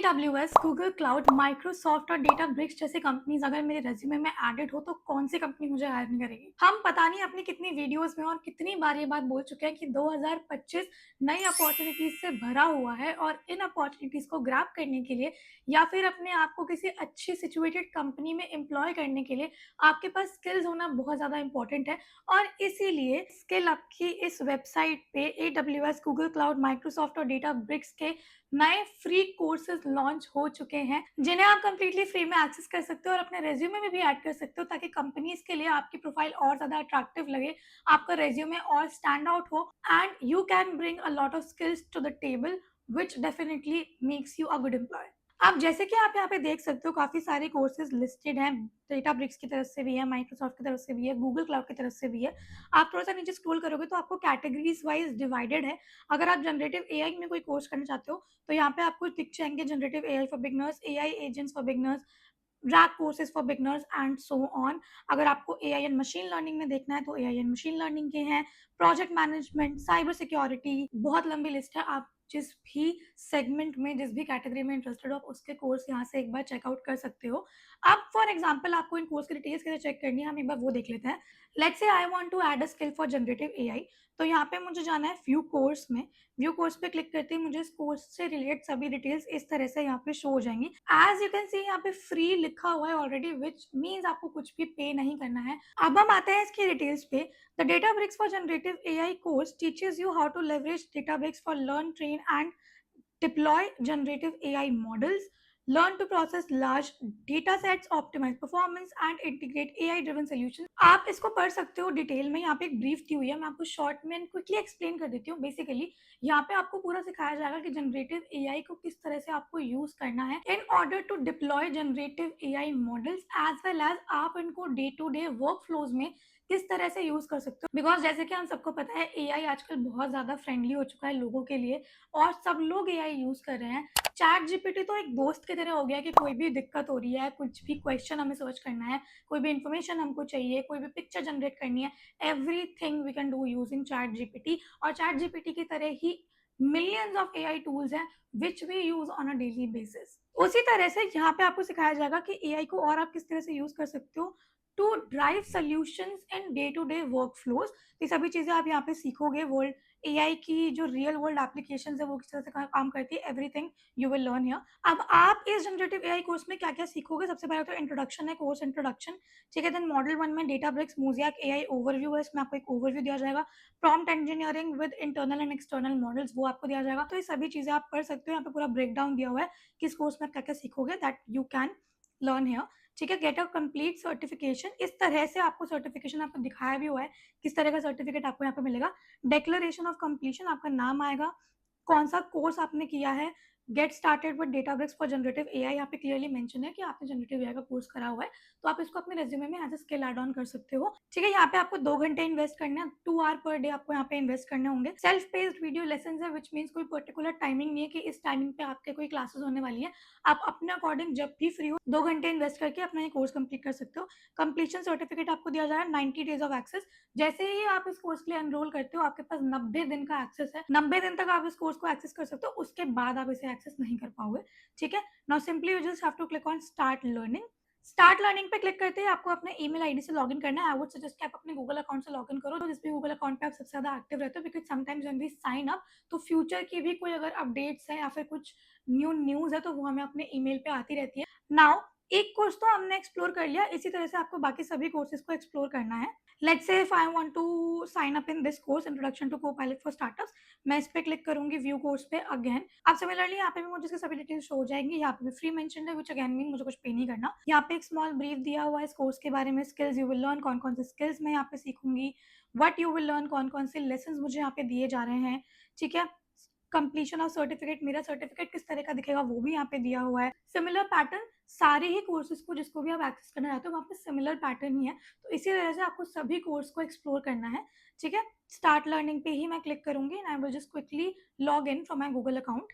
AWS, Google cloud, Microsoft और Databricks जैसी companies अगर मेरे रेज्यूमे में एडेड हो तो कौन सी कंपनी मुझे हायर नहीं करेगी। हम पता नहीं अपनी कितनी वीडियोस में और कितनी बार ये बात बोल चुके हैं कि 2025 नई अपॉर्चुनिटीज से भरा हुआ है और इन अपॉर्चुनिटीज को ग्रैब करने के लिए या फिर अपने आप को किसी अच्छी सिचुएटेड कंपनी में एम्प्लॉय करने के लिए आपके पास स्किल्स होना बहुत ज़्यादा इंपॉर्टेंट है। और इसीलिए स्किल अप की इस वेबसाइट पे AWS, गूगल क्लाउड, माइक्रोसॉफ्ट और डेटाब्रिक्स के नए फ्री कोर्सेज लॉन्च हो चुके हैं जिन्हें आप कंप्लीटली फ्री में एक्सेस कर सकते हो और अपने रेज्यूमे में भी ऐड कर सकते हो ताकि कंपनीज के लिए आपकी प्रोफाइल और ज्यादा अट्रैक्टिव लगे, आपका रेज्यूमे और स्टैंड आउट हो and you can bring a lot of skills to the table which definitely makes you a good employ. अब जैसे कि आप यहाँ पे देख सकते हो काफी सारे कोर्सेज लिस्टेड हैं। डेटाब्रिक्स की तरफ से भी है, माइक्रोसॉफ्ट की तरफ से भी है, गूगल क्लाउड की तरफ से भी है। आप थोड़ा सा नीचे स्क्रॉल करोगे तो आपको कैटेगरीज वाइज डिवाइडेड है। अगर आप जनरेटिव एआई में कोई कोर्स करना चाहते हो तो यहाँ पे आपको दिख जाएंगे generative AI for beginners, AI agents for beginners, rack courses for beginners and so on. अगर आपको एआई एंड मशीन लर्निंग में देखना है तो एआई एंड मशीन लर्निंग के हैं, प्रोजेक्ट मैनेजमेंट, साइबर सिक्योरिटी, बहुत लंबी लिस्ट है। आप जिस भी सेगमेंट में, जिस भी कैटेगरी में इंटरेस्टेड हो आप उसके कोर्स यहाँ से एक बार चेकआउट कर सकते हो। अब फॉर एग्जाम्पल आपको इन कोर्स की डिटेल्स कैसे चेक करनी है हम एक बार वो देख लेते हैं। Let's say I want to add a skill for generative AI, तो यहाँ पे मुझे जाना है व्यू कोर्स में। व्यू कोर्स पे क्लिक करते ही मुझे इस कोर्स से रिलेटेड सभी डिटेल्स इस तरह से यहाँ पे शो हो जाएंगी। एज यू कैन सी यहाँ पे फ्री लिखा हुआ है ऑलरेडी, विच मीन्स आपको कुछ भी पे नहीं करना है। अब हम आते हैं इसकी डिटेल्स पे। The Databricks for Generative AI course teaches you how to leverage Databricks for learn, train and deploy generative AI models, learn to process large data sets, optimize performance and integrate AI driven solutions। आप इसको पढ़ सकते हो detail में, यहाँ पे एक brief दी हुई है, मैं आपको शॉर्ट में क्विकली एक्सप्लेन कर देती हूँ। बेसिकली यहाँ पे आपको पूरा सिखाया जाएगा कि जनरेटिव एआई को किस तरह से आपको यूज करना है in order to deploy generative AI models, as well as आप इनको day to day work flows में किस तरह से यूज कर सकते हो। बिकॉज जैसे कि हम सबको पता है एआई आजकल बहुत ज्यादा फ्रेंडली हो चुका है लोगों के लिए और सब लोग एआई यूज कर रहे हैं। चैट जीपीटी तो एक दोस्त की तरह हो गया कि कोई भी दिक्कत हो रही है, कुछ भी क्वेश्चन हमें सर्च करना है, कोई भी इंफॉर्मेशन हमको चाहिए, कोई भी पिक्चर जनरेट करनी है, everything we can do using ChatGPT. और चैट जीपीटी की तरह ही मिलियंस ऑफ एआई टूल्स हैं which we use on a daily basis. उसी तरह से यहाँ पे आपको सिखाया जाएगा कि एआई को और आप किस तरह से यूज कर सकते हो to drive solutions in day to day work flows. ये सभी चीजें आप यहाँ पे सीखोगे। वर्ल्ड एआई की जो रियल वर्ल्ड एप्लीकेशन है वो किस तरह से काम करती है, everything you will learn here. अब आप इस जनरेटिव एआई कोर्स में क्या क्या सीखोगे, सबसे पहले तो इंट्रोडक्शन है, कोर्स इंट्रोडक्शन, ठीक है। देन मॉडल 1 में डेटाब्रिक्स मोज़ैक एआई ओवरव्यू है, इसमें आपको एक ओवरव्यू दिया जाएगा। Prompt engineering with internal and external models वो आपको दिया जाएगा। तो ये सभी चीजें आप पढ़ सकते हो, यहाँ पे पूरा ब्रेक डाउन दिया हुआ है किस कोर्स में क्या क्या सीखोगे, that you can learn here, ठीक है। गेट अ कंप्लीट सर्टिफिकेशन, इस तरह से आपको सर्टिफिकेशन आपको दिखाया भी हुआ है किस तरह का सर्टिफिकेट आपको यहाँ पे मिलेगा। डिक्लेरेशन ऑफ कंप्लीशन, आपका नाम आएगा, कौन सा कोर्स आपने किया है। Get started with Databricks for generative AI, यहाँ पे क्लियरली मेंशन है कि आपने जनरेटिव एआई का कोर्स करा हुआ है, तो आप इसको अपने रेज्यूमे में as a skill add on कर सकते हो, ठीक है। यहाँ पे आपको 2 घंटे इन्वेस्ट करने हैं, 2 आवर पर डे आपको यहाँ पे इन्वेस्ट करने होंगे। सेल्फ पेस्ड वीडियो लेसन है, विच मीन्स कोई पर्टिकुलर टाइमिंग नहीं है कि इस टाइमिंग पे आपके कोई क्लासेस होने वाली है। आप अपने अकॉर्डिंग जब भी फ्री हो 2 घंटे इन्वेस्ट करके अपना ये कोर्स कंप्लीट कर सकते हो। कंप्लीशन सर्टिफिकेट आपको दिया जाएगा, 90 डेज ऑफ एक्सेस। जैसे ही आप इस कोर्स के लिए एनरोल करते हो आपके पास 90 दिन का एक्सेस है, 90 दिन तक आप इस कोर्स को एक्सेस कर सकते हो, उसके बाद आप इसे एक्सेस नहीं कर पाओगे, ठीक है। Now simply you just have to click on start learning. Start learning पे क्लिक करते ही आपको अपने ईमेल आईडी से लॉगिन करना है। आई वुड सजेस्ट कि आप अपने गूगल अकाउंट से लॉगिन करो, तो जिस भी गूगल अकाउंट पे आप सबसे ज्यादा एक्टिव रहते हो, because sometimes when we sign up तो फ्यूचर की भी कोई अगर अपडेट्स है या फिर कुछ न्यूज है तो वो हमें अपने ईमेल पे आती रहती है। नाउ एक कोर्स तो हमने एक्सप्लोर कर लिया, इसी तरह से आपको बाकी सभी कोर्सेज को एक्सप्लोर करना है। Let's say if I want to sign up in this course introduction to Copilot for startups, मैं इस पे क्लिक करूंगी व्यू कोर्स पे अगेन। अब सिमिलरली यहाँ पे भी मुझे इसके सभी डिटेल्स शो हो जाएंगी। यहाँ पे भी फ्री मेंशन है, विच अगेन मीन मुझे कुछ पे नहीं करना। यहाँ पे एक स्मॉल ब्रीफ दिया हुआ है इस कोर्स के बारे में, स्किल्स यू विल लर्न, कौन कौन से स्किल्स मैं यहाँ पे सीखूंगी, व्हाट यू विल लर्न, कौन कौन से लेसन मुझे यहाँ पे दिए जा रहे हैं, ठीक है। कंप्लीशन ऑफ सर्टिफिकेट, मेरा सर्टिफिकेट किस तरह का दिखेगा वो भी यहाँ पे दिया हुआ है। सिमिलर पैटर्न सारे ही कोर्सेज को जिसको भी आप एक्सेस करना चाहते हो वहाँ पे सिमिलर पैटर्न ही है, तो इसी तरह से आपको सभी कोर्स को एक्सप्लोर करना है, ठीक है। स्टार्ट लर्निंग पे ही मैं क्लिक करूंगी and I will just quickly log in from my Google account.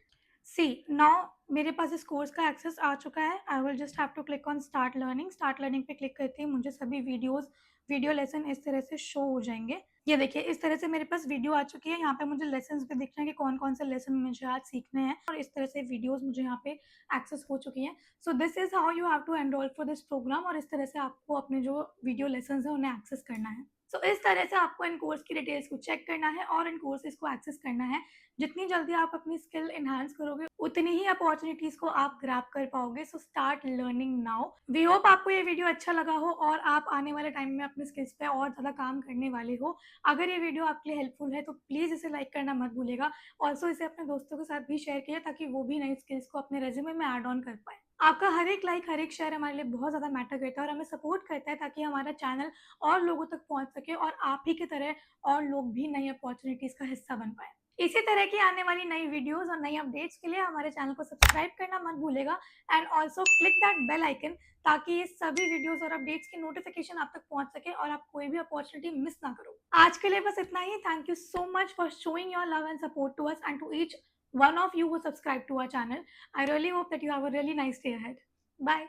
See now मेरे पास इस कोर्स का एक्सेस आ चुका है। I will just have to click on start learning. Start learning पे क्लिक करते ही मुझे सभी वीडियो लेसन इस तरह से शो हो जाएँगे। ये देखिए इस तरह से मेरे पास वीडियो आ चुकी है। यहाँ पे मुझे लेसन्स भी दिख रहे हैं कि कौन-कौन से लेसन मुझे आज सीखने हैं और इस तरह से वीडियोज़ मुझे यहाँ पे एक्सेस हो चुकी हैं। So this is how you have to enrol for this programme और इस तरह से आपको अपने जो वीडियो लेसन्स हैं उन्हें एक्सेस करना है। सो इस तरह से आपको इन कोर्स की डिटेल्स को चेक करना है और इन कोर्सेज़ को एक्सेस करना है। जितनी जल्दी आप अपनी स्किल एनहांस करोगे, उतनी ही अपॉर्च्युनिटीज़ को आप ग्रैब कर पाओगे। So start learning now. We hope आपको ये वीडियो अच्छा लगा हो और आप आने वाले टाइम में अपनी स्किल्स पे और ज़्यादा काम करने वाले हो। अगर ये वीडियो आपके लिए हेल्पफुल है तो प्लीज़ इसे लाइक करना मत भूलिएगा। ऑल्सो इसे अपने दोस्तों के साथ भी शेयर कीजिए ताकि वो भी नई स्किल्स को अपने रेज़्यूमे में ऐड ऑन कर पाएँ। आपका हर एक लाइक, हर एक शेयर हमारे लिए बहुत ज़्यादा मैटर करता है और हमें सपोर्ट करता है ताकि हमारा चैनल और लोगों तक पहुँच सके और आप ही की तरह और लोग भी नई अपॉर्च्युनिटीज़ का हिस्सा बन पाएँ। इसी तरह की आने वाली नई वीडियोज़ और नई अपडेट्स के लिए हमारे चैनल को सब्सक्राइब करना मत भूलिएगा and also click that bell icon ताकि ये सभी वीडियोज़ और अपडेट्स की नोटिफ़िकेशन आप तक पहुँच सके और आप कोई भी अपॉर्च्युनिटी मिस ना करो। आज के लिए बस इतना ही। Thank you so much for showing your love and support to us and to each one of you who subscribe to our channel. I really hope that you have a really nice day ahead. Bye.